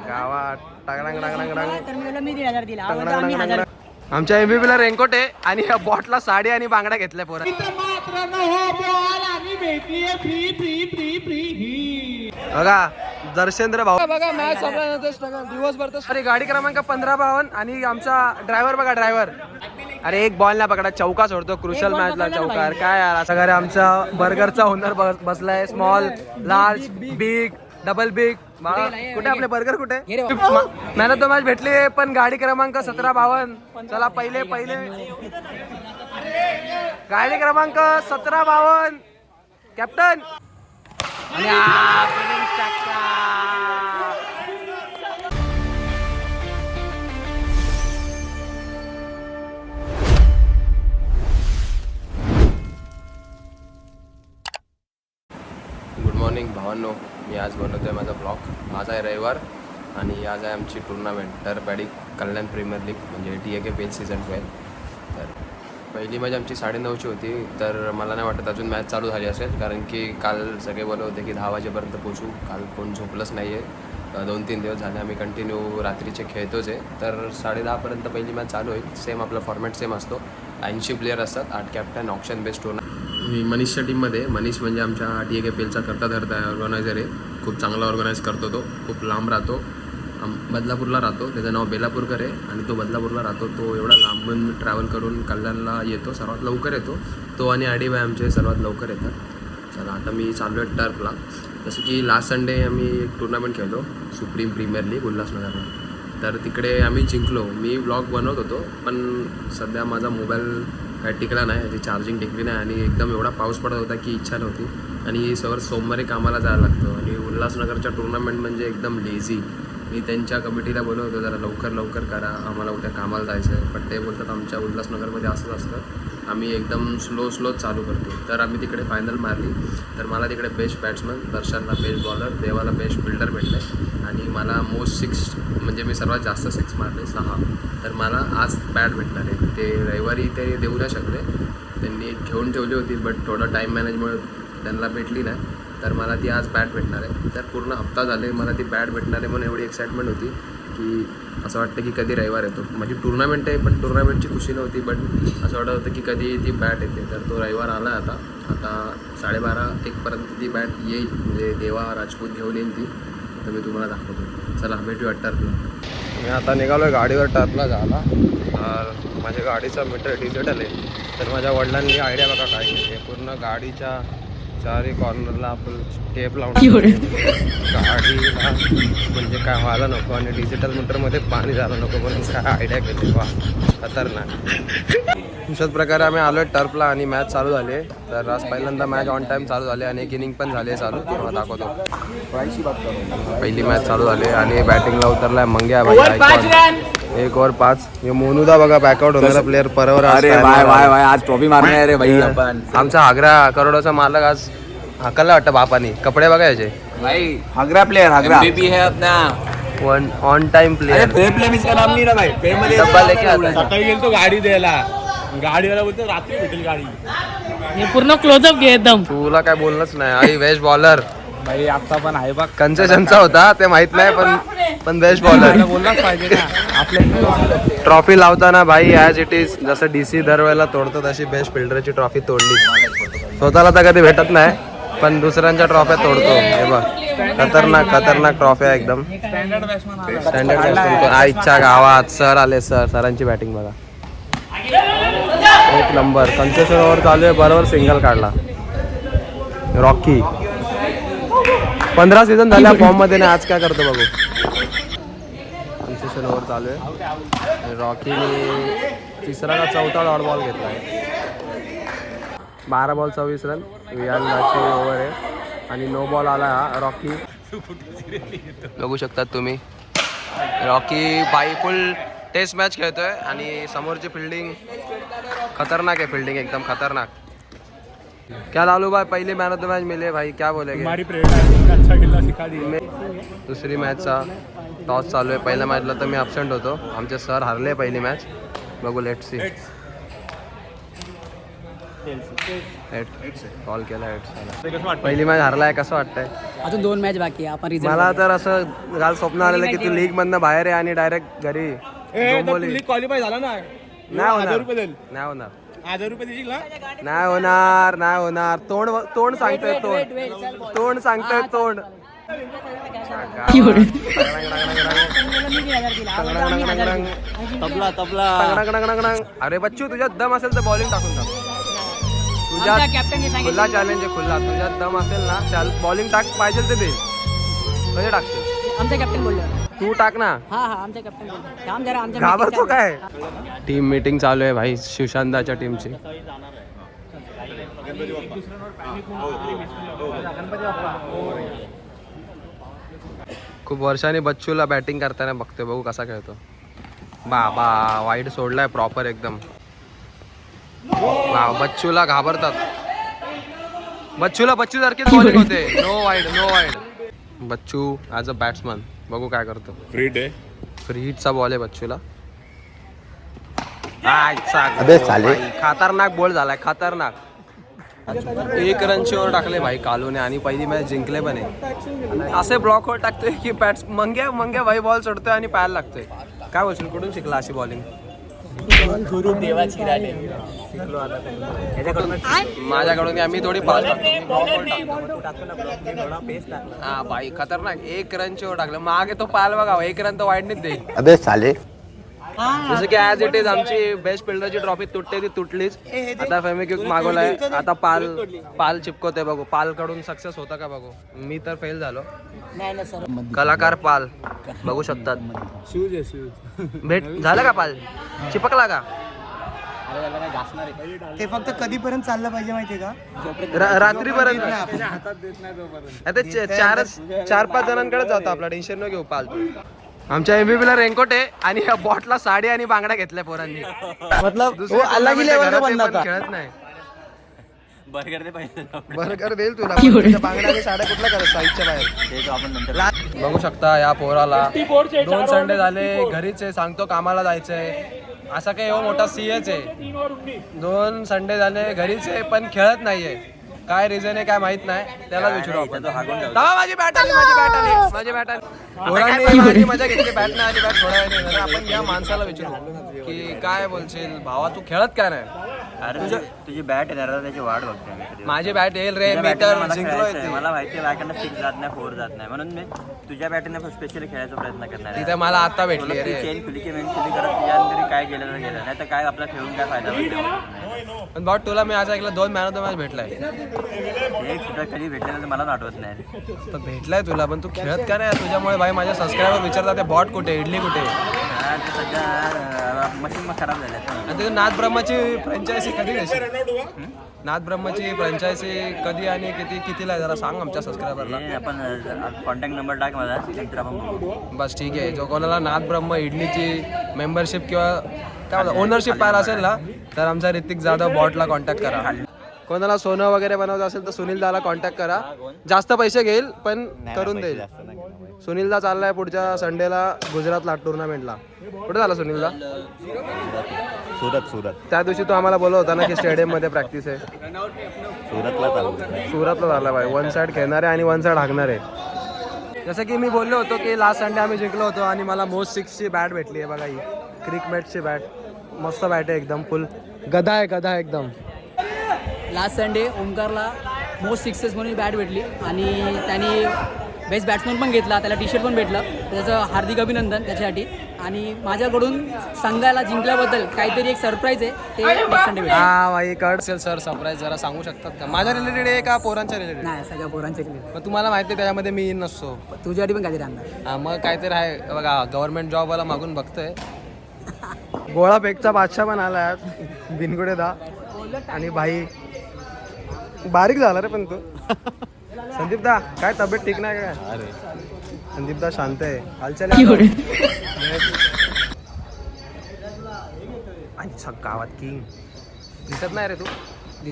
गावात टांगडांग टांगडांग तर मी बोललो मी 1000 दिला आम्ही 1000 आमच्या एमबीपी ला रेनकोट आहे आणि या बॉटला साडी आणि बांगड्या घेतल्या पोरा बघा दर्शेंद्र भाऊ बघा मॅच संपल्यानंतर दिवसभर तर अरे गाडी क्रमांक 1552 आणि आमचा ड्रायव्हर बघा ड्रायव्हर अरे एक बॉल नाही पकडा चौका सोडतो क्रुशल मॅचला चौकार काय यार असं घरी आमचा बर्गरचा ओनर बसलाय small large big double big कुठे आपले बर्गर कुठे मॅन ऑफ द मॅच भेटली पण गाडी क्रमांक 1752 चला पहिले गाडी क्रमांक 1752 कॅप्टन गुड मॉर्निंग भावांनो, मी आज बनवतोय माझा ब्लॉग. आज आहे रविवार आणि आज आहे आमची टुर्नामेंट टर्फ कल्याण प्रीमियर लीग म्हणजे TAKPL सीझन 12. तर पहिली मॅच आमची 9:30ची होती. तर मला नाही वाटत अजून मॅच चालू झाली असेल, कारण की काल सगळे बोलत होते की 10 वाजेपर्यंत पोचू. काल कोण झोपलंच नाही आहे. 2-3 दिवस झाले आम्ही कंटिन्यू रात्रीचे खेळतोच आहे. तर 10:30पर्यंत पहिली मॅच चालू होईल. सेम आपला फॉर्मॅट सेम असतो. 80 प्लेयर असतात, 8 कॅप्टन, ऑप्शन बेस्ड टुर्नामेंट. मी मनीषच्या टीममध्ये. मनीष म्हणजे आमच्या TAKPLचा करता धरता ऑर्गनायझर आहे. खूप चांगला ऑर्गनाईज करतो तो. खूप लांब राहतो, बदलापूरला राहतो. त्याचं नाव बेलापूरकर आहे आणि तो बदलापूरला राहतो. तो एवढा लांबून ट्रॅव्हल करून कल्याणला येतो, सर्वात लवकर येतो तो. आणि आडीबाई आमचे सर्वात लवकर येतात. चला आता मी चालू आहे टर्फला. जसं की लास्ट संडे आम्ही एक टुर्नामेंट खेळलो, सुप्रीम प्रीमियर लीग उल्हासनगरला. तर तिकडे आम्ही जिंकलो. मी व्लॉग बनवत होतो पण सध्या माझा मोबाईल काय टिकला नाही, त्याची चार्जिंग टिकली नाही आणि एकदम एवढा पाऊस पडत होता की इच्छा नव्हती. आणि सोमवारी कामाला जायला लागतं आणि उल्हासनगरच्या टुर्नामेंट म्हणजे एकदम लेझी. मी त्यांच्या कमिटीला बोलवतो जरा लवकर करा, आम्हाला उद्या कामाला जायचं आहे. पण ते बोलतात आमच्या उल्हासनगरमध्ये असंच असतं, आम्ही एकदम स्लो चालू करतो. तर आम्ही तिकडे फायनल मारली. तर मला तिकडे बेस्ट बॅट्समन, दर्शनला बेस्ट बॉलर, देवाला बेस्ट फिल्डर भेटले आणि मला मोस्ट 6 म्हणजे मी सर्वात जास्त 6 मारले 6. तर मला आज बॅट भेटणार आहे. ते रविवारी ते देऊ नाही शकले, त्यांनी घेऊन ठेवली होती बट थोडं टाईम मॅनेजमुळे त्यांना भेटली नाही. तर मला ती आज बॅट भेटणार आहे. तर पूर्ण हप्ता झाले मला ती बॅट भेटणार आहे म्हणून एवढी एक्साइटमेंट होती की असं वाटतं की कधी रविवार येतो. माझी टुर्नामेंट आहे पण टुर्नामेंटची खुशी नव्हती, बट असं वाटत होतं की कधी ती बॅट येते. तर तो रविवार आला आता 12:30-1पर्यंत ती बॅट येईल. म्हणजे देवा राजपूत घेऊन येईल ती. तर मी तुम्हाला दाखवतो. चला भेटूया टर्फला. मी आता निघालो आहे गाडीवर टर्फला जायला. तर माझ्या गाडीचा मीटर डिजिटल आहे. तर माझ्या वडिलांनी आयडिया बघा काय केली आहे. पूर्ण गाडीच्या चारही कॉर्नरला आपण टेप लावून गाडीला म्हणजे काय व्हायला नको आणि डिजिटल मीटरमध्ये पाणी झालं नको म्हणून काय आयडिया केली. वा खतरनाक. अशाच प्रकारे आम्ही आलो आहे टर्फला आणि मॅच चालू झाली आहे. तर आज पहिल्यांदा मॅच ऑन टाईम चालू झाली आणि एक इनिंग पण झाली आहे चालू. तुम्हाला दाखवतो. पहिली मॅच चालू झाली आणि बॅटिंगला उतरलाय मंग्या भाई. 1 ओव्हर 5. हे मोनुदा बघा बॅकआउट होणारा प्लेअर परवर. अरे वाय आज ट्रॉफी मारणार रे भाई आपण. आमचा आग्रा करोडोचा मालक आज हाकलला वाटतं बापानी. कपडे बघायचे भाई. आग्रा प्लेयर आग्रा MVP है अपना on time player. Fame player इसका नाम नहीं ना भाई. फेम मध्ये डब्बा लेके आता. सकाळी गेलो गाडी द्यायला, गाडीवाला बोलतो रात्री भेटेल गाडी. हे पूर्ण क्लोजअप घे एकदम. तुला काय बोलणंच नाही. आई बेस्ट बॉलर भाई आता पण आहे बघ. कन्सेशनचा होता ते माहित नाही पण बेस्ट बॉलर बोललाच पाहिजे ना आपल्या. ट्रॉफी लावताना भाई ॲज इट इज जसं DC दरवेळेला तोडतो तशी बेस्ट फिल्डरची ट्रॉफी तोडली. स्वतःला तर कधी भेटत नाही पण दुसऱ्यांच्या ट्रॉफ्या तोडतो. हे बघ खतरनाक ट्रॉफ्या एकदम स्टँडर्ड बॅट्समन. स्टँडर्ड. आईच्या गावात सर आले. सरांची बॅटिंग बघा एक नंबर. कन्सेशन ओव्हर चालू आहे, बरोबर सिंगल काढला. रॉकी 15 सीझन झाल्या फॉर्ममध्ये नाही. आज काय करतो बघू. कन्सेशन ओव्हर चालू आहे. रॉकीने 3रा का 4था डॉट बॉल घेतला आहे. 12 बॉल 24 रन. वियानची ओव्हर आहे आणि नो बॉल आला हा. रॉकी बघू शकतात तुम्ही. रॉकी बाई फुल टेस्ट मॅच खेळतोय आणि समोरची फिल्डिंग खतरनाक आहे. फिल्डिंग एकदम खतरनाक. क्या लालू भाई पहली मैन ऑफ द मैच मिले भाई, क्या बोलेंगे. हमारी प्रेरणा अच्छा खेलना सिखा दी. दुसरी मॅचचा टॉस चालू आहे. पहिल्या मॅचला तर मी ॲब्सेंट होतो. आमचे सर हारले पहिली मॅच. बघू लेट्स सी. कॉल केला 8. पहिली मॅच हरलाय, कसं वाटतंय? अजून 2 मॅच बाकी आहे. आपण result मला बघूया. तर असं काल स्वप्न आलेलं की तू लीग मधनं बाहेर आहे आणि डायरेक्ट घरी डोंबोली. क्वालिफाय झाला ना, नाही होणार, 1000 रुपये देईल. नाही होणार, 1000 रुपये देशील ना. नाही होणार, नाही होणार. तोंड सांगतोय, तोंड सांगतोय, तोंड. मी 1000 दिला. आम्ही 1000 दिला. तबला अरे बच्चू, तुझ्यात दम असेल तर बॉलिंग टाकून टाक. आमच्या तुझ्यात कॅप्टनने सांगितलं खुला चॅलेंज आहे, खुला. तुझ्यात दम असेल ना, चाल बॉलिंग टाक, पाहिजे ते दे. कसे टाकशील? आमचा कॅप्टन बोललो. तू टाक ना. हा आमचा कॅप्टन बोललो. थांब जरा, आमच्या घाबरतो meeting चालू काय? टीम मीटिंग चालू आहे भाई, सुशांताच्या टीमची. खूप वर्षांनी बच्चूला बॅटिंग करताना बघतोय, बघू कसा खेळतो. बाबा वाईड सोडलाय प्रॉपर एकदम. बच्चूला घाबरतात. बच्चू सारखीच बॉलिंग होते. No wide. Bachchu as a batsman बघू काय करतो. फ्री हिटचा बॉल आहे बच्चूला. खतरनाक बॉल झालाय, खतरनाक. 1 रनची ओव्हर टाकले भाई कालूने आणि पहिली मॅच जिंकले पण आहे. असे ब्लॉक वर टाकतोय की बॅट्स मंग्या भाई बॉल सोडतोय आणि पायाला लागतोय. काय बोलशील, कुठून शिकला अशी बॉलिंग? माझ्याकडून आम्ही थोडी पास हा भाई खतरनाक. 1 रनची ओव्हर टाकलं मागे, तो पाल बघा 1 रन तर वाईडनीच देईल. अबे साले. जसं की ऍज इट इज आमची बेस्ट फिल्डरची ट्रॉफी तुटते ती तुटलीच. आता फेमिक्विक मागवलाय, आता पाल चिपकवते बघू. पाल कडून सक्सेस होता का बघू. मी तर फेल झालो. नाही ना सर. कलाकार पाल बघू शकतात. भेट झालं का? पाल चिपकला का? ते फक्त कधीपर्यंत चाललं पाहिजे माहितीये का? रात्रीपर्यंत. आता 4-5 जणांकडे जातो आपला. टेन्शन न घेऊ. पाल आमच्या MVP ला रेनकोट आहे आणि या बॉटला साडी आणि बांगड्या घेतल्या पोरांनी. मतलब खेळत नाही. बर्गर देईल तुला. बांगड्या आणि साड्या कुठल्या करत साईडच्या बाहेर. बघू शकता या पोराला 2 संडे झाले घरीच आहे. सांगतो कामाला जायचंय. असा काही मोठा सीएच आहे. 2 संडे झाले घरीच आहे पण खेळत नाहीये. काय रिझन आहे काय माहित नाही. त्याला विचारू आपण. माझी बॅट आली. पोरांनी माझी मजा घेतली. बॅट नाही आली. बॅट थोड्या वेळाने आपण या माणसाला विचारू की काय बोलशील भावा, तू खेळत काय नाही? अरे तुझी बॅट येणार त्याची वाट बघते. माझी बॅट येईल रे. मी तर जिंकलोय. मला माहिती आहे 6 जात नाही, 4 जात नाही, म्हणून मी तुझ्या बॅटने स्पेशली खेळायचा प्रयत्न करणार. तिथे मला आता भेटली रे. चेंज खुली की मेन खुली करत तुझ्या काय गेलं नाही तर काय आपला खेळून काय फायदा. पण भाऊ तुला मी आज ऐकलं 2 मॅन ऑफ द मॅच भेटलाय. एक सुद्धा कधी भेटलं तर मला आठवत नाही. तर भेटलाय तुला पण तू खेळत का नाही? तुझ्यामुळे भाई माझ्या सबस्क्रायबर विचारतात ते बॉट कुठे, इडली कुठे. सध्या मशीन खराब झाल्या. आणि ते नाथ ब्रह्माची फ्रँचायझी कधी देशील? नाथ ब्रह्माची फ्रँचायझी कधी आणि कितीला आहे जरा सांग आमच्या सबस्क्रायबरला. आपण कॉन्टॅक्ट नंबर टाक माझा, नंतर आपण बघू. बस ठीक आहे. जो कोणाला नाथ ब्रह्म इडलीची मेंबरशिप किंवा काय म्हणतात ओनरशिप पाहिला असेल ना तर आमचा ऋतिक जाधव बॉटला कॉन्टॅक्ट करा. कोणाला सोनं वगैरे बनवायचं असेल तर सुनील दाला कॉन्टॅक्ट करा. जास्त पैसे घेईल पण करून देईल. सुनील दा चाललाय पुढच्या संडेला गुजरातला टुर्नामेंटला. कुठे झाला सुनील दा? सुरत. त्या दिवशी तो आम्हाला बोलत होता ना की स्टेडियम मध्ये प्रॅक्टिस आहे. सुरतला झाला भाई. 1 साइड खेळणार आहे आणि 1 साइड हाकणार आहे. जसं की मी बोललो होतो की लास्ट संडे आम्ही जिंकलो होतो आणि मला मोस्ट 6ची बॅट भेटली आहे बघा. ही क्रिकमॅटची बॅट मस्त बॅट आहे एकदम. फुल गदा आहे एकदम. लास्ट संडे ओमकारला मोस्ट 6 म्हणून बॅट भेटली आणि त्यांनी बेस्ट बॅट्समन पण घेतला. त्याला टी-शर्ट पण भेटलं. त्याचं हार्दिक अभिनंदन त्याच्यासाठी. आणि माझ्याकडून संघाला जिंकल्याबद्दल काहीतरी एक सरप्राईज आहे ते नेक्स्ट संडे भेटेल. हा भाई कळत असेल सर सरप्राईज जरा सांगू शकतात का? माझ्या रिलेटेड आहे का पोरांच्या रिलेटेड? नाही सगळ्या पोरांचे रिलेटेड. पण तुम्हाला माहिती आहे त्याच्यामध्ये मी नसतो. तुझ्यासाठी पण काहीतरी आणणार. हा मग काहीतरी आहे बघा. गव्हर्नमेंट जॉबवाला मागून बघतोय. गोळा पेकचा बादशाह पण आला आज बिनगुडे दा. आणि भाई बारीक झाला रे पण तू. संदीप दा काय तब्येत ठीक नाही काय? संदीप दा शांत आहे. हालचाल गावात किंग दिसत नाही रे तू.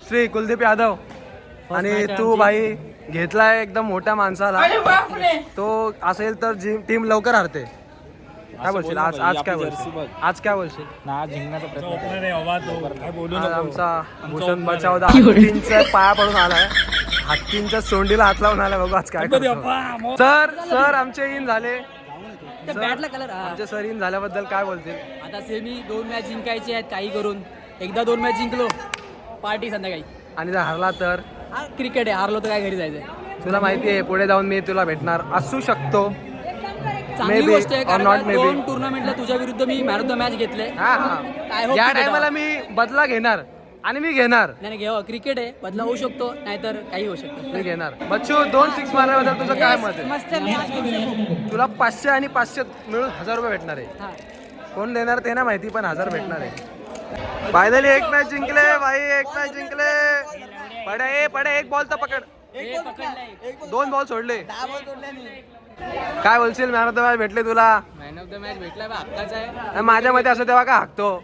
श्री कुलदीप यादव. आणि तू भाई घेतलाय एकदम मोठ्या माणसाला. तो असेल तर टीम लवकर हरते. काय बोलशील आज आज काय बोलशील आज काय बोलशील ना जिंकण्याचा प्रयत्न आज आमचा भूषण बचाव हत्तींच्या पाया पडून आलाय हत्तींच्या सोंडीला हात लावून आलाय बघू आज काय करतो. सर आमचे इन झाले बॅटला कलर आमचे सर इन झाल्याबद्दल काय बोलतील. आता सेमी 2 मॅच जिंकायचे आहेत काही करून. एकदा 2 मॅच जिंकलो पार्टी संध्याकाळी. आणि जर हरला तर क्रिकेट आहे, हारलो तर काय घरी जायचं. तुला माहिती आहे पुढे जाऊन मी तुला भेटणार असू शकतो. चांगली Maybe गोष्ट आहे or कारण not का maybe. 2 टुर्नामेंटला तुझ्या विरुद्ध मी मॅन ऑफ द मॅच घेतले. या टायमाला मी बदला घेणार आणि मी घेणार. नाही घेऊ, क्रिकेट आहे, बदला होऊ शकतो नाहीतर काही होऊ शकतं. मी घेणार. बच्चू 2 6 मारल्याबद्दल तुझं काय मत आहे. मस्त मॅच. तुला 500 आणि 500 मिळून 1000 रुपये भेटणार आहे. कोण देणार ते ना माहिती पण 1000 भेटणार आहे. फायनली एक मॅच जिंकले भाई, एक मॅच जिंकले. पडे एक बॉल तर पकड. 2 बॉल सोडले. काय बोलशील मॅन ऑफ द मॅच भेटले तुला. मॅन ऑफ द मॅच भेटला हक्काचा आहे. माझ्या मध्ये असं तेव्हा का हाकतो.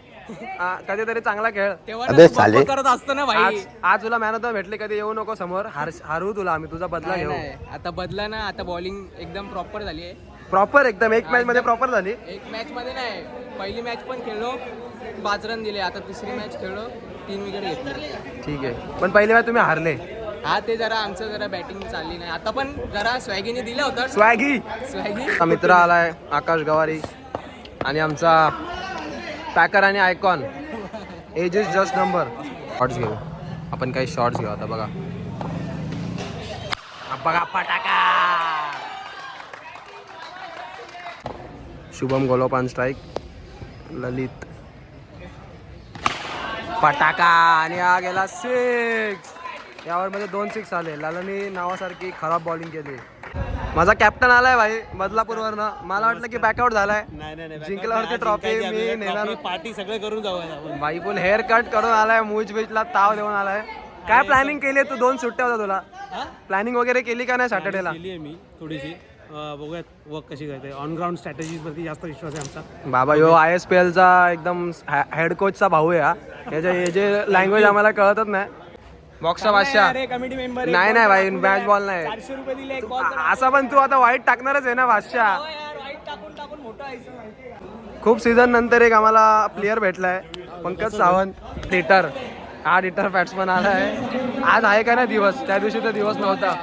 कधीतरी चांगला खेळ. तेव्हा करत असतो ना भाई. आज तुला मॅन ऑफ द भेटले कधी येऊ नको समोर. हारू तुला आम्ही तुझा बदला घेऊ. आता बदला ना, आता बॉलिंग एकदम प्रॉपर झाली आहे. प्रॉपर एकदम एक मॅच मध्ये प्रॉपर झाली. एक मॅच मध्ये नाही, पहिली मॅच पण खेळलो 5 रन दिले. आता तिसरी मॅच खेळलो 3 विकेट घेतले. ठीक आहे पण पहिली मॅच तुम्ही हारले. हा ते जरा आमचं जरा बॅटिंग चालली नाही. आता पण जरा स्वॅगीने दिलं होतं. स्वॅगी स्वॅगी मित्र आलाय आकाश गवारी आणि आमचा पॅकर आणि icon. Age is just number. Shorts घेऊ आपण, काही शॉर्ट्स घेऊ आता. बघा पटाका. शुभम गोलोपान स्ट्राईक. ललित पटाका आणि हा गेला 6. यावर मध्ये 2 6 आले. लालानी नावासारखी खराब बॉलिंग केली. माझा कॅप्टन आलाय भाई बदलापूरवरनं. मला वाटलं की बॅकआउट झालाय. जिंकल्यावरती ट्रॉफी मी नेणार. पार्टी सगळे करून जाऊ. भाई फुल हेअर कट करून आलाय. मूज बीचला ताव देऊन आलाय. काय प्लॅनिंग केली तू. 2 सुट्ट्या होता तुला. प्लॅनिंग वगैरे केली का नाही सॅटर्डेला. केली आहे मी थोडीशी. बघूयात वर्क कशी करते. ऑन ग्राउंड स्ट्रॅटेजीज वरती जास्त विश्वास आहे आमचा. बाबा यो ISPL चा एकदम हेड कोचचा भाऊ आहे हा. हे जे लँग्वेज आम्हाला कळतच नाही. बॉक्सचा बादशाह कमिटी मेंबर नाही भाई मॅच बॉल नाही. 400 रुपये दिले. असा पण तू आता वाईट टाकणारच आहे ना बादशाह. खूप सीझन नंतर एक आम्हाला प्लेअर भेटलाय पंकज सावंत. हिटर हा हिटर बॅट्समन आलाय. आज आहे का ना दिवस. त्या दिवशी तर दिवस नव्हता.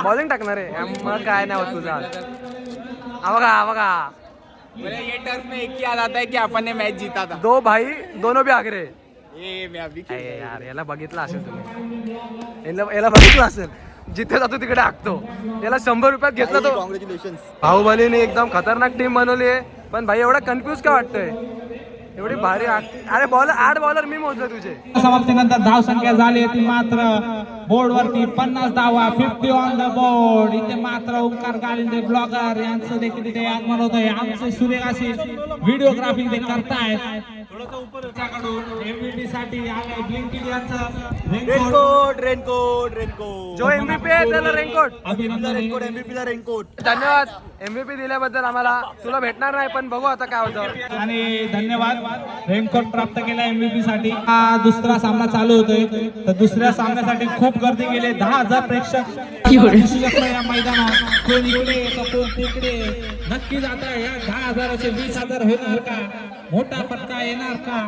बॉलिंग टाकणार आहे मग काय नाही होत तुझा. बघा ये टर्फ में एक ही याद आता है कि अपन ने मैच जीता था. 2 भाई दोनों भी आगरे. मैं अभी यार याला बघितलं असेल तुम्ही. याला बघितलं असेल. जिथे जातो तिकडे हाकतो. याला 100 रुपयात घेतला तो. कॉंग्रॅच्युलेशन. बाहुबलीने एकदम खतरनाक टीम बनवली आहे. पण भाई एवढा कन्फ्युज का वाटतंय. एवढी भारी अरे बॉलर 8 बॉलर मी मोजले तुझे. समाप्तीनंतर धाव संख्या झाली ती मात्र बोर्डवरती 50 धावा. 50 ऑन द बोर्ड. इथे मात्र ओंकार गालिंदे ब्लॉगर यांचं देखील इथे आगमन होत आहे. आमचे सुरेख अशी व्हिडिओग्राफी ते करतायत. MVP साठी आले ब्लिंकिट यांचं रेनकोट. जो MVP आहे त्याला रेनकोट. एमव्हीपीला रेनकोट. धन्यवाद MVP दिल्याबद्दल. आम्हाला तुला भेटणार नाही पण बघू आता काय होतं. आणि धन्यवाद रेनकोट प्राप्त केला MVP साठी. हा दुसरा सामना चालू होतोय तर दुसऱ्या सामन्यासाठी खूप गर्दी गेले. 10,000 प्रेक्षक या मैदानात. कोण इकडे तर कोण तिकडे. नक्कीच आता या 10,000चे 20,000 होणार का. मोठा फटका येणार का.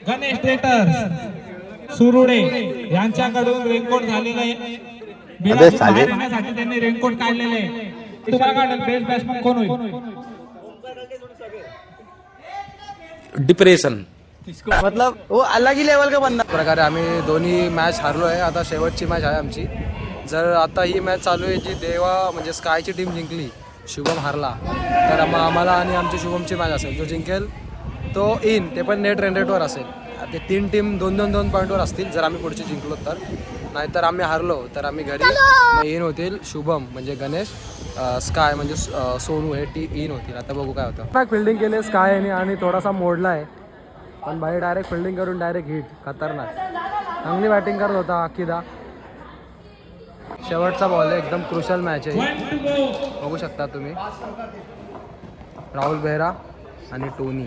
गणेश ट्रेटर्स सुरुडे यांच्याकडून रेनकोट झालेलं आहे. येण्यासाठी त्यांनी रेनकोट काढलेले आहे. तुम्हाला काढेल बेस्ट बॅट्समन कोण होईल. डिप्रेशन मतलब वो अलग ही लेवल का बंदा. प्रकारे आम्ही दोन्ही मॅच हारलो आहे. आता शेवटची मॅच आहे आमची. जर आता ही मॅच चालू आहे जी देवा म्हणजे स्कायची टीम जिंकली, शुभम हारला तर आम्हाला आणि आमची शुभमची मॅच असेल. जो जिंकेल तो इन, ते पण नेट रन रेटवर असेल. ते 3 टीम 2-2 पॉईंटवर असतील जर आम्ही पुढची जिंकलो तर. नाहीतर आम्ही हारलो तर आम्ही घरी. मग इन होतील शुभम म्हणजे गणेश, स्काय म्हणजे सोनू हे इन होतील. आता बघू काय होतं. फिल्डिंग केली स्काय आणि थोडासा मोडला आहे पण भाई डायरेक्ट फिल्डिंग करून डायरेक्ट हिट. खतरनाक चांगली बॅटिंग करत होता अकिदा. शेवटचा बॉल आहे. एकदम क्रुशल मॅच आहे. बघू शकता तुम्ही. राहुल बेहरा आणि टोनी.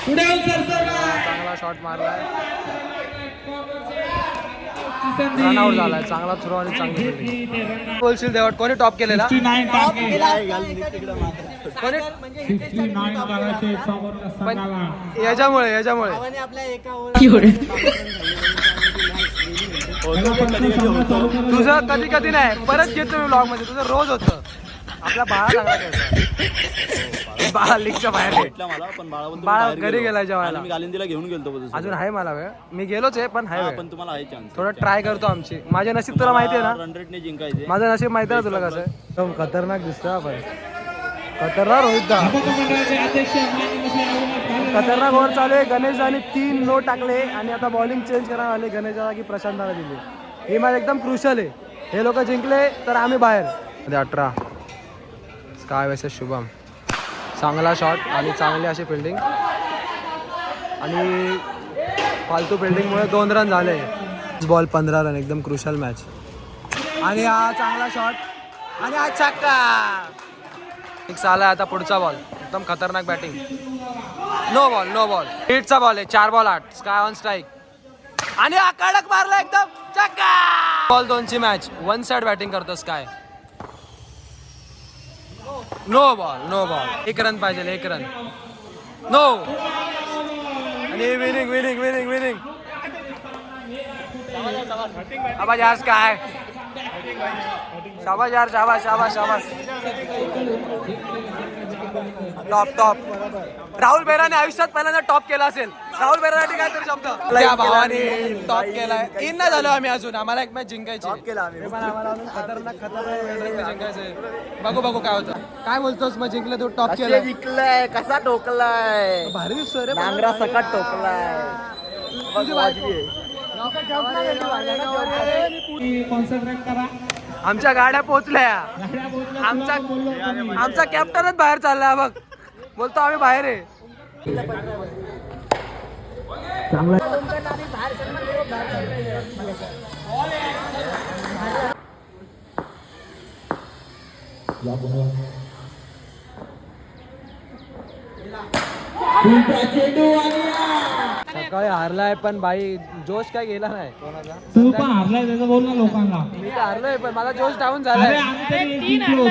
चांगला शॉट मारलाय. रन आउट झालाय. चांगला थ्रो आणि चांगली फिल्डिंग. बोलशील देवट कोणी टॉप केलेला? 69 टाके कोणी? 69 करायचे समोरच्या संघाला. याच्यामुळे आपल्या एका तुझं कधी कधी नाही, परत घेतो मी ब्लॉग मध्ये. तुझं रोज होतं. आपला बाळा चांगला खेळतो. बाळा लीगच्या बाहेर आहे. मला पण बाळा घरी गेलाय जेवायला. मी गालिंदीला घेऊन गेलो अजून आहे मला वेळ. मी गेलोच आहे पण आहे वेळ. पण तुम्हाला आहे चान्स. थोडं ट्राय करतो आमची. माझे नशीब तुला माहिती आहे ना. रन रेटने जिंकायचे. माझं नशीब माहिती आहे ना तुला कसं आहे. एकदम खतरनाक दिसतोय आपण. खतरनाक रोहित दा. मंडळाचे अध्यक्ष माननीय खतरनाक ओव्हर चालू आहे. गणेशदाने 3 नो टाकले आणि आता बॉलिंग चेंज करायला आले. गणेशदा की प्रशांतला दिली. ही मॅच एकदम क्रुशल आहे. हे लोक जिंकले तर आम्ही बाहेर. 18 स्काय वर्सेस शुभम. चांगला शॉट आणि चांगली अशी फिल्डिंग आणि फालतू फिल्डिंगमुळे 2 रन झाले. Ball 15 run. एकदम क्रुशल मॅच. आणि हा चांगला शॉट आणि हा छक्का. एक आला. आता पुढचा बॉल एकदम खतरनाक बॅटिंग. नो बॉल हिटचा बॉल आहे. 4 बॉल 8. स्काय ऑन स्ट्राईक आणि हा कडक मारला एकदम छक्का. बॉल 2ची मॅच. 1 साइड बॅटिंग करतो स्काय. नो बॉल 1 रन पाहिजे. 1 रन. नो आणि विनिंग. आवाज यार स्काय. शाबाश यार. शाबाश. टॉप. राहुल बेराने आयुष्यात पहिल्यांदा टॉप केला असेल. राहुल बेरासाठी काय तरी शब्द. त्या भावाने टॉप केलाय. 3 नाही झालो आम्ही अजून. आम्हाला एक मॅच जिंकायची. आम्हाला अजून खतरनाक जिंकायचंय. बघू काय होतं. काय बोलतोस मग? जिंकलं तू. टॉप केलं. जिंकलाय. कसा टोकलाय. भारी दिसतोय रे. नांगरा सकट टोकलाय. कॉन्सन्ट्रेट करा. आमच्या गाड्या पोहोचल्या. गाड्या पोहोचल्या. आमचा कॅप्टनच बाहेर चाललाय बघ. बोलतो आम्ही बाहेर आहे. सकाळी हारलाय पण भाई जोश काय गेला नाही कोणाचा. तू पण हारलाय त्याचं बोल ना लोकांना. मी तर हारलोय पण मला जोश डाऊन अरे झालाय. आम्ही तरी जिंकलो.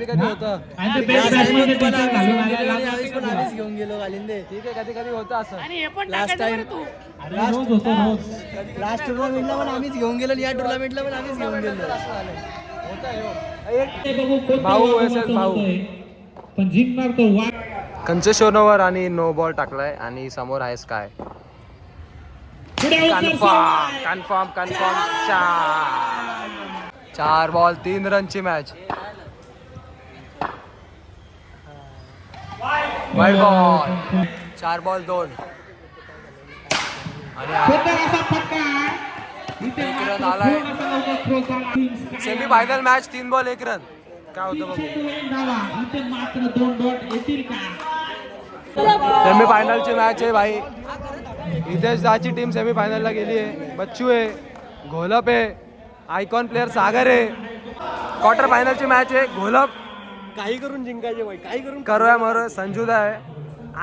कधी होतं. आणि ते बेस्ट बॅट्समन ते टीचर घालून आलेला. घेऊन गेलो गालिंदे. ठीक आहे. कधी होतं असं. लास्ट टाइम अरे रोज होतो रोज. लास्ट टुर्नामेंटला पण आम्हीच घेऊन गेलो. या टुर्नामेंटला पण आम्हीच घेऊन गेलो. ते बघू कोण भाऊ कोण versus भाऊ. होतोय. पण जिंकणार तो कंचेशन ओव्हर आणि नो बॉल टाकलाय आणि समोर आहे स्काय. कन्फर्म 4 बॉल 3 रनची मॅच. Wide ball. 4 बॉल 2 आणि एक रन आलाय. Semi final match. 3 ball 1 run. काय होतं बघू. सेमी फायनलची मॅच आहे भाई. इथे जाची टीम सेमी फायनलला गेली आहे. बच्चू आहे, घोलप आहे, आयकॉन प्लेअर सागर आहे. क्वार्टर फायनलची मॅच आहे. घोलप काही करून जिंकायचे भाई. काही करून करूया मर. संजूदा आहे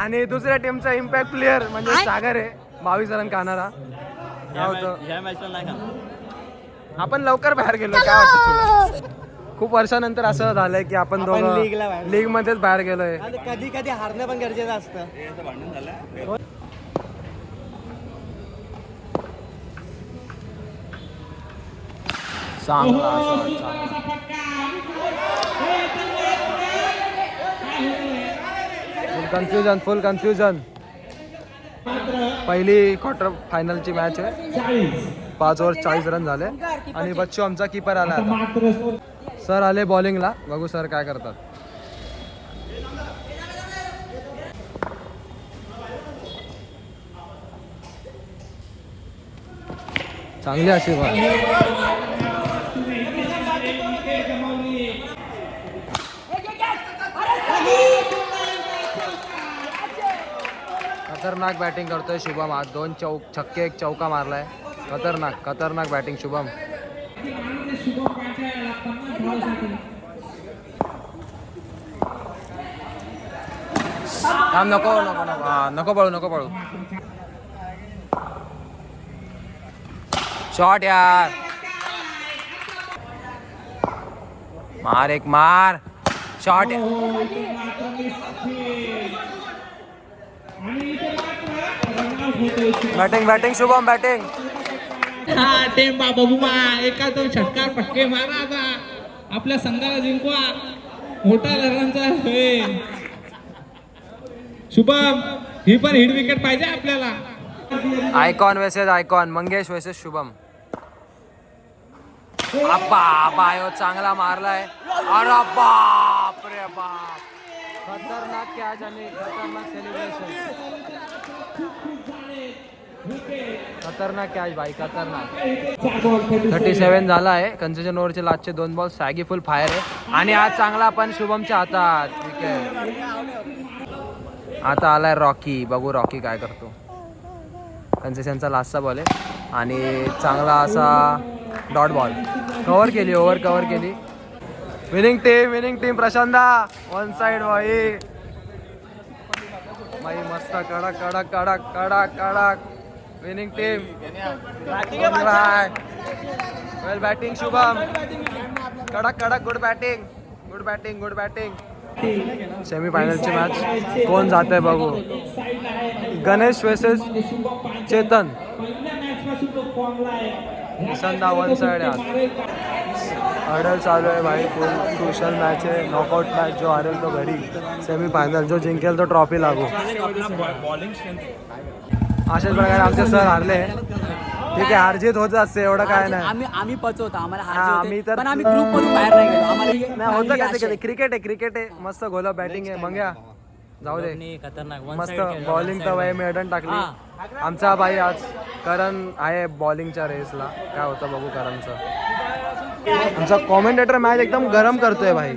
आणि दुसऱ्या टीमचा इम्पॅक्ट प्लेअर म्हणजे सागर आहे. 22 रन काढणारा. काय होतं. या मॅचला नाही खाणार. आपण लवकर बाहेर गेलो. काय वाटतं तुला? खूप वर्षानंतर असं झालंय की आपण दोघं लीग मध्येच बाहेर गेलोय. कधी हारणं पण गरजेचं असतं. भांडण झालं. चांगला फुल कन्फ्युजन. पहिली क्वार्टर फायनलची मॅच आहे. 5 ओव्हर 40 रन झाले आणि बच्चू आमचा कीपर आला. सर आले बॉलिंगला. बघू सर काय करतात. चांगली अशी बॉल. खतरनाक बॅटिंग करतोय शुभम. आज 2 छक्के 1 चौका मारलाय. खतरनाक बॅटिंग शुभम. नको पळू. शॉट यार, मार एक मार, shot. Batting batting Shubham batting. Temba Bavuma एका दोन षटकार पटके मारा आता, आपल्या संघाला जिंकवा, मोठा रनांचा होईल. शुभम ही पण हिट विकेट पाहिजे आपल्याला. Icon versus icon, Mangesh versus Shubham. Bio चांगला मारलाय. अरे बाप रे बाप, खतरनाक कॅच आणि खतरनाक सेलिब्रेशन. खतरनाक कॅच भाई, खतरनाक. 37 झाला आहे. कन्सेशन ओव्हरचे लास्टचे 2 बॉल सॅगी फुल फायर आहे आणि आज चांगला पण शुभमच्या हातात विकेट. आता आलाय रॉकी, बघू रॉकी काय करतो. कन्सेशनचा लास्टचा बॉल आहे आणि चांगला असा डॉट बॉल कव्हर केली, ओव्हर कव्हर केली. Winning team Prashanta one side भाई. भाई मस्त कडक कडक कडक कडक कडक. Winning team. Well batting Shubham, कडक कडक. Good batting good batting good batting. सेमीफायनलची मॅच कोण जात आहे बघू. गणेश वर्सेस चेतन. संधा वन साइड आहे. हर्डल चालू आहे भाई, फुल क्रुशल मॅच आहे. Knockout match. जो हारेल तो घरी. सेमीफायनल जो जिंकेल तो ट्रॉफी लागू. अशाच प्रकारे आमचे सर हारले. ठीक आहे, हारजीत होत असते, एवढं काय नाही. आम्ही पचवतो, आम्हाला आम्ही हार तर- पण आम्ही ग्रुप मधून बाहेर नाही गेलो. आम्हाला नाही होतं कधी कधी. क्रिकेट आहे, क्रिकेट आहे. मस्त गोला बॅटिंग आहे. मंग्या जाऊ दे, खतरनाक मस्त बॉलिंग तर वय मेडन टाकली. आमचा भाई आज करण आहे बॉलिंगच्या रेसला. काय होतं बघू करणचं. आमचा कॉमेंटेटर मॅच एकदम गरम करतोय भाई.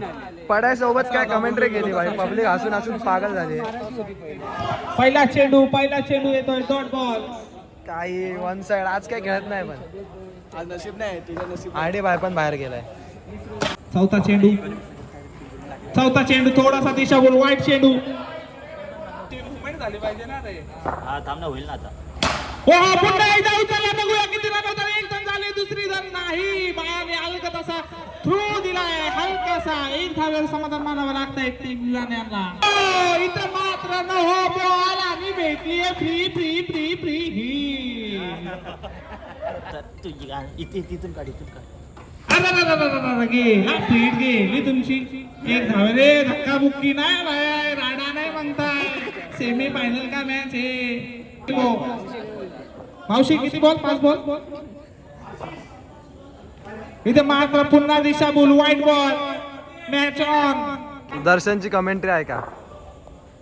पडायसोबत काय कमेंट्री केली भाई. पब्लिक हसून हसून पागल झाली. पहिला चेंडू येतोय, डॉट बॉल. काही वन साइड. आज काय खेळत नाही पण आज नशीब नाही. तुझं नशीब. आयडी भाई पण बाहेर गेलाय. चौथा चेंडू थोडासा दिशाभूल, वाईट चेंडू. हा थांब ना, होईल ना आता. पुन्हा एकदा उचलला, बघूया किती रन होतात. एक रन झाले, दुसरी रन नाही. बायाने हलकत असा थ्रू दिलाय, हलकासा. एक धावेवर समाधान मानावं लागतंय टीमला. इथं मात्र न हो बॉल आणि भेटलीये फ्री फ्री फ्री फ्री ही. तुझी इथून काढ, इथून काढ. गेली तुमची. एक धावे रे, धक्का बुक्की नाही बाय, राडा नाही म्हणताय. सेमी फायनल का मॅच आहे. मावशी किती बॉल? 5 बॉल. इथे मात्र पुन्हा दिशाभूल, वाईट बॉल. Match on. दर्शनची कमेंट्री आहे का.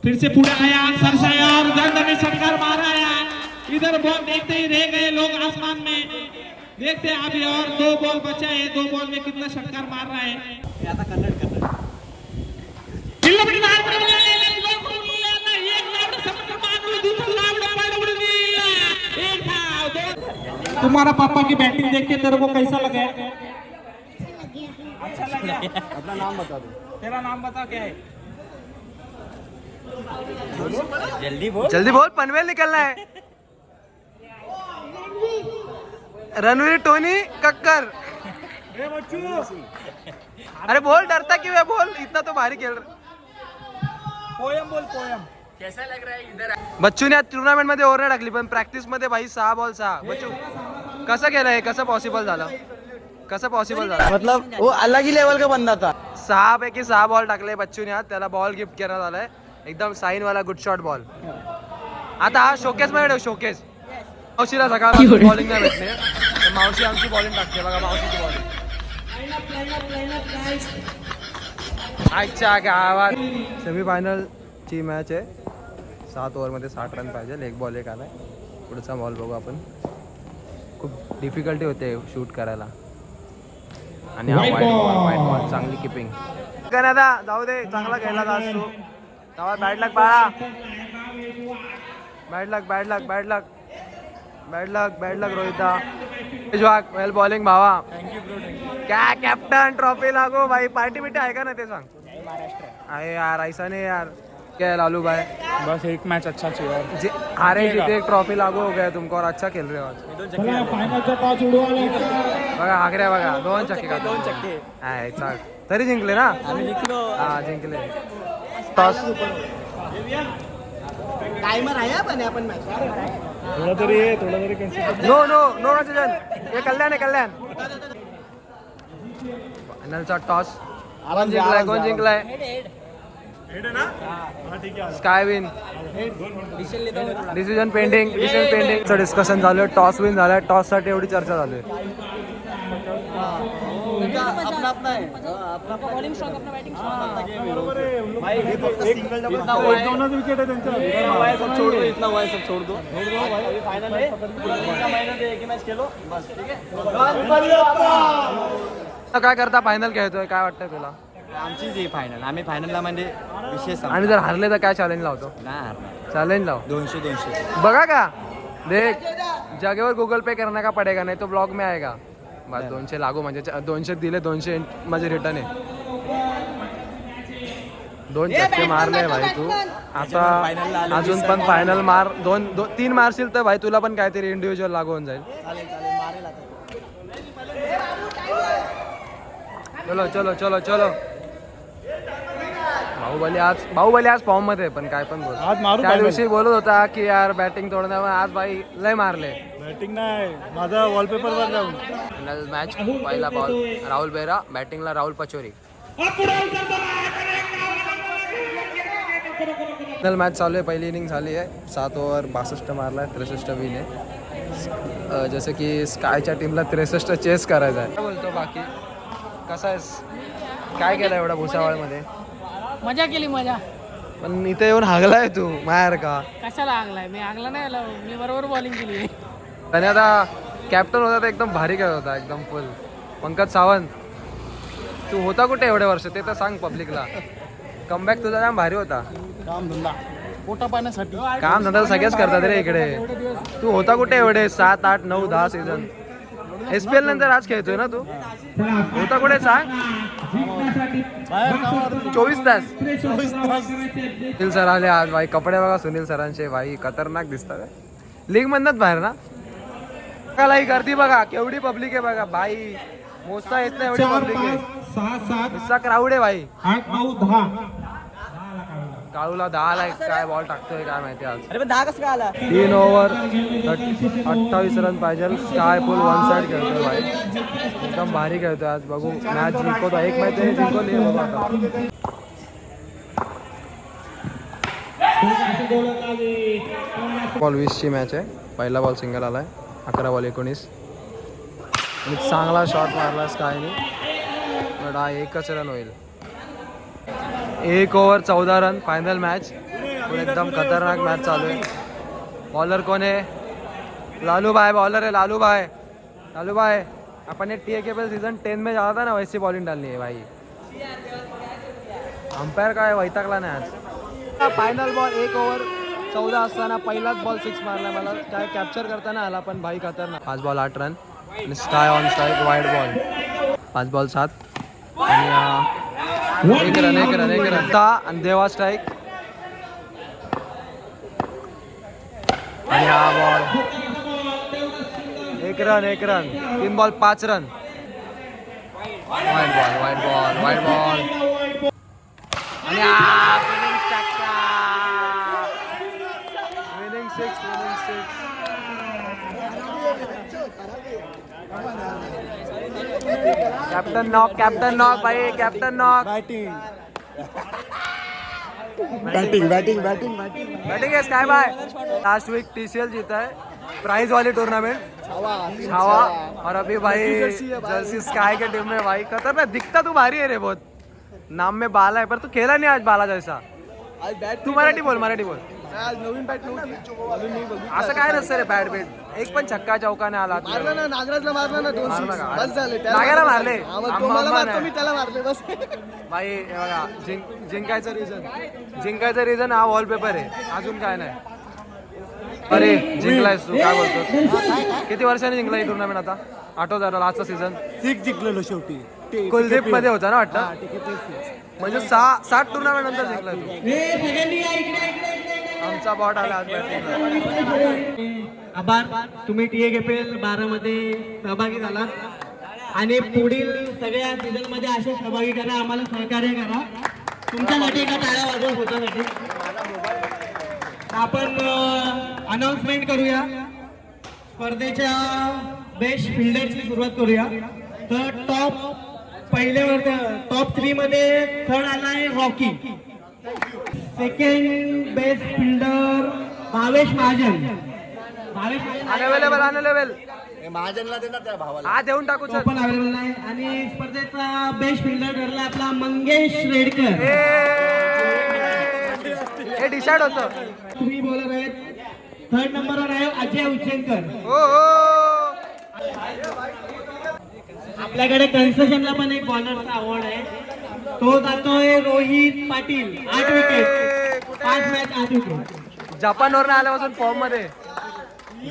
फिर से पुढे आया सरसाया और दंड में छक्का मारा. इधर बॉल देखते ही रह गए लोग आसमान में. देखते अभी और 2 बॉल बचा है. 2 बॉल में कितना छक्का मार रहा है. तुम्हारा पापा की बैटिंग देख के तेरे को कैसा लगा? अच्छा लगा. अपना नाम बता दो. तेरा नाम बता क्या है? जल्दी बोल, पनवेल निकलना है. रणवीर टोनी कक्कर. अरे बोल, डरता क्यों है, बोल. इतना तो भारी खेल रहा. पोयम बोल, पोयम. बच्चू ने आज टुर्नामेंट मध्ये ओव्हर टाकली, पण प्रॅक्टिस मध्ये भाई 6 बॉल 6. बच्चू कसं केलं हे, कसं पॉसिबल झालं, कसं पॉसिबल झालं. मतलब वो अलग ही लेवल का बंदा था. 6 पैकी 6 बॉल टाकले बच्चूने आज. त्याला बॉल गिफ्ट करण्यात आलाय, एकदम साईन वाला गुड शॉट बॉल. आता हा शोकेस मध्ये ठेव, शोकेस. मावशीला सकाळपासून बॉलिंग नाही भेटले, तर मावशी आमची बॉलिंग टाकते. बघा मावशीची बॉलिंग. आजच्या गावात सेमीफायनलची मॅच आहे. 7 ओव्हरमध्ये 60 रन पाहिजे. एक बॉल एक आलाय. पुढचा बॉल बघू आपण. खूप डिफिकल्टी होते शूट करायला. आणि हा वाईट बॉल चांगली किपिंग. दादा जाऊ दे, चांगला खेळला आज तू. तेव्हा बॅड लक बाळा. बॅड लक बॅड लक बॅड लक बॅड लक बॅड लक रोहिता. वेल बॉलिंग भावा. क्या कॅप्टन, ट्रॉफी लागो भाई. पार्टी बिटी आहे का ना ते सांग. आहे यार, ऐसा नाही यार. क्या है लालू भाई? बस एक मैच अच्छा चाहिए हारे जीते एक ट्रॉफी लागू हो गया तुमको और अच्छा खेल रहे हो आज. फायनलचा टॉस उडवाले बघा आग्र्या बघा 2 चक्के 2 चक्के हाय चाल तरी जिंकले ना. आम्ही जिंकलो. हा जिंकले. टॉस टाइमर आहे पण आपण मॅच थोडा तरी consistency no no no decision. हे कल्याण आहे कल्याण. फायनलचा टॉस कोण जिंकलाय Sky win. Decision pending discussion झालं. टॉस विन झालाय. टॉस साठी एवढी चर्चा झाली. आपला आपला आहे आपला बॉलिंग स्ट्रॉंग आपला बॅटिंग दोनच विकेट आहे त्यांच्या छोड़ दो इतना हुआ है सब छोड़ दो अभी फाइनल है का महीना एक ही मैच खेलो बस ठीक है. काय करता फायनल खेळतोय काय वाटतंय तुला? आमचीच ही फायनल आम्ही फायनलला म्हणजे विशेष आणि जर हारले तर काय चॅलेंज लावतो? नाही हरणार चॅलेंज लाव. 200 बघा का देख जागेवर गूगल पे करने का पडेगा नहीं तो ब्लॉग में आएगा. बस 200 लागू म्हणजे 200 दिले 200 माझे रिटर्न आहे. 2 चक्के मारले भाई तू. आता अजून पण फायनल मार 2-3 मारशील तर भाई तुला पण काहीतरी इंडिव्हिज्युअल लागू होऊन जाईल. चलो चलो चलो चलो. बाहुबली आज फॉर्म मध्ये पण काय पण बोल. आज मारू त्या दिवशी बोलत होता की यार बॅटिंग तोडण्यावर आज भाई लय मारले. बॅटिंग नाही माझा वॉलपेपर वर जाऊन फायनल मॅच पहिला बॉल राहुल बेरा बॅटिंगला राहुल पचोरी. फायनल मॅच चालू आहे. पहिली इनिंग झाली आहे. 7 ओव्हर 62 मारला आहे. 63 विन आहे. जसं की स्कायच्या टीमला 63 चेस करायचा आहे. काय बोलतो बाकी कसा आहेस? काय केलं एवढा भुसावळमध्ये? मजा केली मजा. पण इथे येऊन हागलाय तू मार का? कशाला आगलाय मी? आगला नाही आला मी बरोबर बॉलिंग केली आहे. आणि आता कॅप्टन होता तर एकदम भारी खेळत होता एकदम फुल. पंकज सावंत तू होता कुठे एवढे वर्ष ते तर सांग पब्लिकला. कमबॅक तुझा जाम भारी होता. काम धंदा पोटा पाण्यासाठी काम धंदा सगळेच करतात रे इकडे. तू होता कुठे एवढे 7, 8, 9, 10 सीझन? SPL नंतर आज खेळतोय ना तू? होता कुठे सांग? 24 तास. सुनील सर आले आज भाई. कपडे बघा सुनील सरांचे भाई खतरनाक दिसतात. लीग मधनच बाहेर ना कालाई गर्दी बघा केवढी पब्लिक आहे बघा भाई. मोजता येत नाही एवढी पब्लिक आहे. 6, 7, नुसता क्राऊड आहे भाई. 8, 9, 10 काळूला 10 ला काय बॉल टाकतोय काय माहिती आज. अरे पण 10 कसं काय आला? 3 ओव्हर 28 रन पाहिजे. स्काय फुल 1 साइड खेळतोय भाई. एकदम भारी खेळतोय आज. बघू मॅच जिंकवतो. एक मॅच जिंकवली बघू आता. बॉल 20 ची मॅच आहे. पहिला बॉल सिंगल आलाय. 11 बॉल 19. आणि चांगला शॉट मारला स्कायने. बट हा 1च रन होईल. 1 ओव्हर 14 रन फायनल मॅच. एकदम खतरनाक मॅच चालू आहे. बॉलर कोण आहे? लालू भाई बॉलर है. लालू भाई अपन ने TAKPL सीजन 10 में जाना था ना वैसी बॉलिंग डालनी है भाई. अंपायर काय वैतागला नाही आज. फायनल बॉल 1 ओव्हर 14 असताना पहिलाच बॉल 6 मारला. मला काय कॅप्चर करताना आला पण भाई खतरनाक. 5 बॉल 8 रन आणि sky on strike wide ball. 5 ball 7 आणि 1 रन आणि देवा स्ट्राईक. आणि हा ball 1 run 3 ball 5 run. Wide ball आणि विनिंग 6 कॅप्टन नॉक भाई. Captain knock. बैटिंग है स्काई भाई. लास्ट वीक TCL जीता है प्राइज वाली टूर्नामेंट छावा. और अभी भाई जर्सी स्काई के टीम में भाई खतरनाक दिखता. तू भारी है रे बहुत. नाम में बाला है पर तू खेला नहीं आज बाला जैसा. तू मराठी बोल. आज नवीन बॅट नव्हती. असं काय नसतं रे. बॅट एक पण छक्का चौकाने आला. मारला ना नागराजला मारला ना 2 मारला का? बस झाले. नाग्याला मारले. तुम्हाला मारतो मी त्याला मारले बस. भाई हे बघा जिंकायचं रिझन हा वॉलपेपर आहे. अजून काय नाही. अरे जिंकलायस तू काय बोलतोस? किती वर्षांनी जिंकला ही टुर्नामेंट आता? आठवत लास्टचा सीझन 6 जिंकलेलो शेवटी. कुलदीप मध्ये होता ना वाटतं. म्हणजे 7 टुर्नामेंट नंतर जिंकला तू. आमचा बॉट आला आज बॅटिंगला. आभार, तुम्ही TAKPL 12 मध्ये सहभागी झालात आणि पुढील सगळ्या सीझन मध्ये असे सहभागी करा, आम्हाला सहकार्य करा. तुमच्यासाठी एका टाळ्या वाजवून होतासाठी आपण अनाउन्समेंट करूया. स्पर्धेच्या बेस्ट फिल्डरची सुरुवात करूया. तर टॉप 3 मध्ये थर्ड आलाय Rocky. Second best fielder Bhavesh Mahajan. Unavailable हा देऊन टाकू तो पण अवेलेबल नाही. आणि स्पर्धेचा बेस्ट फिल्डर ठरला आपला मंगेश रेडकर. हे डिसाइड होतं. तुम्ही बॉलर आहेत. थर्ड नंबरवर आहे अजय उज्जैनकर. आपल्याकडे कन्सेशनला पण एक बॉलरचा अवॉर्ड आहे. तो जातोय Rohit Patil. 8 wicket, 5 match 8 wicket. जपानवरनं आल्यापासून फॉर्म मध्ये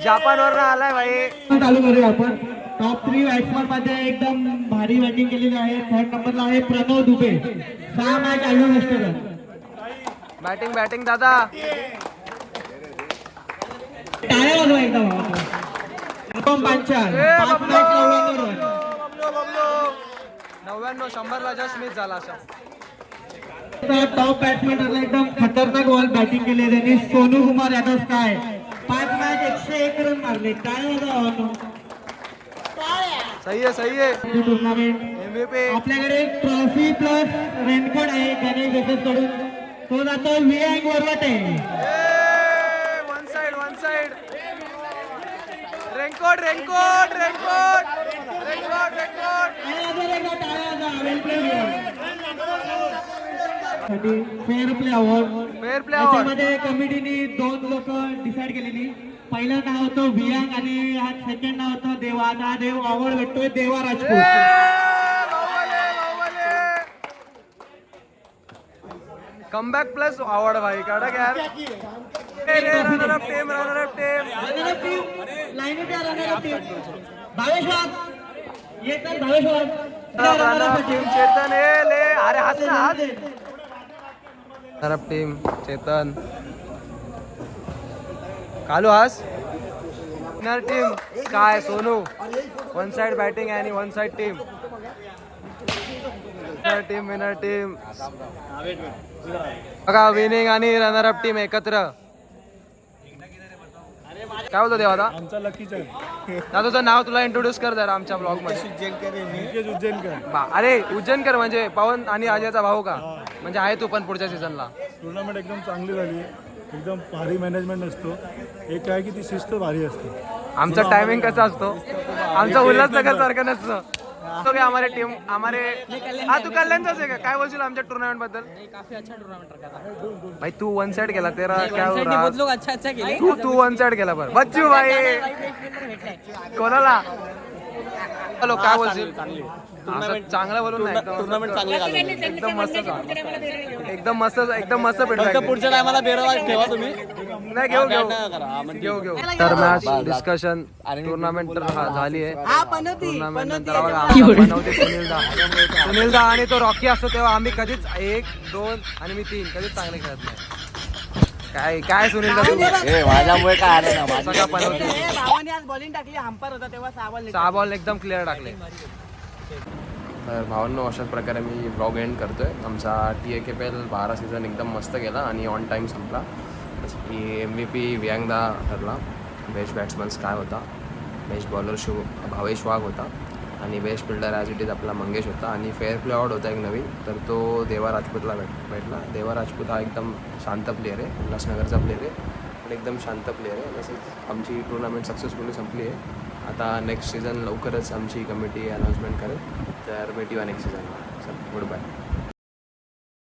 जपानवरनं आलाय भाई. चालू करूया आपण. टॉप 3 बॅट्समन मध्ये एकदम भारी बॅटिंग केलेली आहे. थर्ड नंबरला आहे Pranav Dubey. 6 match 68 run. Batting दादा. टाळ्या वाजवा एकदम. Anupam Panchal 5 match 99 run. 99 100ला जस्ट मिस झाला अशा. टॉप बॅट्समॅन ठरला एकदम खतरनाक बॉल बॅटिंग केली त्यांनी. Sonu Kumar Yadav Sky 5 match 101 run मारले. सही आहे टुर्नामेंट MVP. आपल्याकडे ट्रॉफी प्लस रेनकोट आहे गणेश बेसेस कडून. तो जातो वियांग वरवटे. One side raincoat fair play award. त्याच्यामध्ये कमिटीने 2 लोक डिसाईड केलेली. पहिलं नाव होतं वियांग आणि हा सेकंड नाव होतं देवा. हा देव अवॉर्ड भेटतोय देवा राजपूत. कमबॅक प्लस अवॉर्ड भाई कडक यार. Runner up team. लाईनीत या रनर टीम. भावेश वाघ येतात. भावेश वाघ चेतन अरे हात रनर अप टीम चेतन. कालू हास. विनर टीम काय सोनू. 1 साइड बॅटिंग आणि 1 साइड टीम. विनर टीम बघा. विनिंग आणि रनर अप टीम एकत्र. काय बोलतो देवा आमचा लकीच आहे. तुझं नाव तुला इंट्रोड्यूस कर जरा आमच्या ब्लॉग मध्ये. अरे उज्जैनकर म्हणजे पवन आणि अजयचा भाऊ का. म्हणजे आहे तू पण पुढच्या सीझनला. टुर्नामेंट एकदम चांगली झाली. एकदम भारी मॅनेजमेंट असतो. एक काय की ती शिस्त भारी असते. आमचा टायमिंग कसा असतो. आमचा उल्हासनगर सारखं नसतं. तो क्या हमारे टीम हा तू कल्याणचाच आहे का. काय बोलशील आमच्या टुर्नामेंट बद्दल. काफी अच्छा टूर्नामेंट रखा था भाई तू 1 साइड गेला तेरा क्या हो बहुत रहा. लोग अच्छा केले. तू 1 साइड गेला बरं. बच्चू भाई कोणाला. हॅलो काय बोलशील. असं चांगलं बोलून नाही. टुर्नामेंट चांगली एकदम मस्त भेटला. पुढच्या टायमाला बेरवा ठेवा तुम्ही. नाही घेऊ. तर मॅच डिस्कशन टुर्नामेंट तर झाली आहे. टुर्नामेंट नंतर सुनीलदा आणि तो रॉकी असतो तेव्हा आम्ही कधीच 1, 2 आणि मी 3 कधीच चांगले खेळत नाही. काय सुनीलदा माझ्यामुळे काय आलं ना. सगळा पनवती. भावाने आज बॉलिंग टाकली. हंपर होता तेव्हा 6 बॉल एकदम क्लिअर टाकले. तर भावांनो अशाच प्रकारे मी ब्लॉग एंड करतो आहे. आमचा TAKPL 12 सीझन एकदम मस्त गेला आणि ऑन टाईम संपला. जसं की MVP वियांगदा ठरला. बेस्ट बॅट्समन स्काय होता. बेस्ट बॉलर भावेश वाघ होता. आणि best fielder as it is आपला मंगेश होता. आणि फेअर प्ले अवॉर्ड होता एक नवीन. तर तो देवा राजपूतला भेटला. देवा राजपूत हा एकदम शांत प्लेअर आहे. उल्हासनगरचा प्लेअर आहे पण एकदम शांत प्लेअर आहे. तसंच आमची टुर्नामेंट सक्सेसफुली संपली आहे. आता नेक्स्ट सीझन लवकरच आमची कमिटी अनाऊन्समेंट करेल. तर भेटूया नेक्स्ट सीझनला. चल गुड बाय.